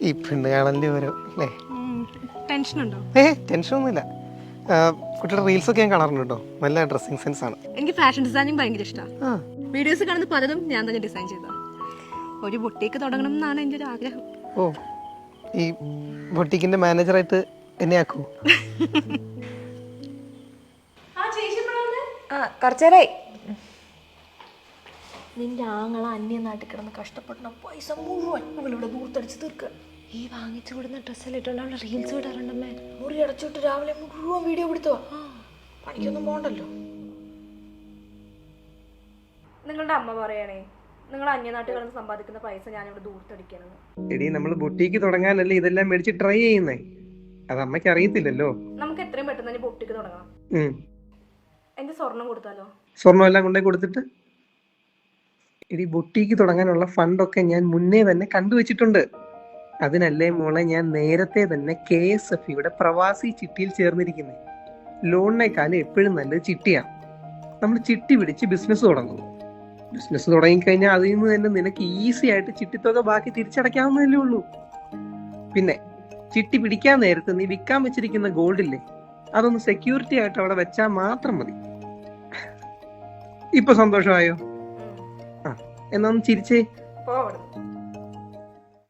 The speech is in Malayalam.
ഈ പെണ്ണ് കാണലിന്റെ ഓരോ അല്ലേ? ടെൻഷനുണ്ടോ? ടെൻഷനൊന്നുമില്ല. കുട്ടിയുടെ റീൽസ് ഒക്കെ ഞാൻ കാണാറുണ്ട് കേട്ടോ. നല്ല ഡ്രസ്സിങ് സെൻസ് ആണ്. എനിക്ക് ഫാഷൻ ഡിസൈനിങ് ഭയങ്കര ഇഷ്ടമാണ്. വീഡിയോസ് കാണുന്ന പലതും ഞാൻ തന്നെ ഡിസൈൻ ചെയ്ത. ഒരു ബൊട്ടീക്ക് തുടങ്ങണം എന്നാണ് എൻ്റെ ഒരു ആഗ്രഹം. ഓ, ഈ ബൊട്ടീക്കിന്റെ മാനേജറായിട്ട് എന്നെ ആക്കൂ? കുറച്ചേരായി. നിന്റെ ആങ്ങള അന്യ നാട്ടിൽ കിടന്ന് കഷ്ടപ്പെടുന്ന പൈസ മുഴുവൻ അവളിവിടെ ദൂർത്തടിച്ച് തീർക്കുക. ഈ വാങ്ങിച്ചു വിടുന്ന ഡ്രസ്സെല്ലാം ഇട്ടുള്ള അവളെ റീൽസ് വിടാറുണ്ടമ്മേ. മുറി അടച്ചിട്ട് രാവിലെ മുഴുവൻ വീഡിയോ പിടുത്തുവാ. പണിക്കൊന്നും പോകണ്ടല്ലോ. നിങ്ങളുടെ അമ്മ പറയണേ, നിങ്ങൾ അന്യനാട്ടിൽ കിടന്ന് സമ്പാദിക്കുന്ന പൈസ ഞാനിവിടെ ദൂർത്തടിക്കണം. എടി, നമ്മൾ ബൊട്ടീക്ക് തുടങ്ങാനല്ലേ ഇതെല്ലാം മേടിച്ച് ട്രൈ ചെയ്യുന്നേ. അത് അമ്മയ്ക്ക് അറിയത്തില്ലല്ലോ. നമുക്ക് എത്രയും പെട്ടെന്ന് തന്നെ ബൊട്ടിക്ക് തുടങ്ങാം. എന്റെ സ്വർണം കൊടുത്താലോ? സ്വർണ്ണം എല്ലാം കൊണ്ടേ കൊടുത്തിട്ട് ഇനി ബൊട്ടീക്ക് തുടങ്ങാനുള്ള ഫണ്ടൊക്കെ ഞാൻ മുന്നേ തന്നെ കണ്ടുവച്ചിട്ടുണ്ട്. അതിനല്ലേ മോളെ ഞാൻ നേരത്തെ തന്നെ KSFയുടെ പ്രവാസി ചിട്ടിയിൽ ചേർന്നിരിക്കുന്നത്. ലോണിനേക്കാളും എപ്പോഴും നല്ലത് ചിട്ടിയാണ്. നമ്മൾ ചിട്ടി പിടിച്ച് ബിസിനസ് തുടങ്ങും. ബിസിനസ് തുടങ്ങിക്കഴിഞ്ഞാൽ അതിൽ നിന്ന് തന്നെ നിനക്ക് ഈസി ആയിട്ട് ചിട്ടിത്തുക ബാക്കി തിരിച്ചടയ്ക്കാവുന്നതല്ലേ ഉള്ളൂ. പിന്നെ ചിട്ടി പിടിക്കാൻ നേരത്ത് നീ വിൽക്കാൻ വെച്ചിരിക്കുന്ന ഗോൾഡില്ലേ, അതൊന്ന് സെക്യൂരിറ്റി ആയിട്ട് അവിടെ വെച്ചാൽ മാത്രം മതി. ഇപ്പൊ സന്തോഷമായോ? എന്നാ ഒന്ന് ചിരിച്ചേ.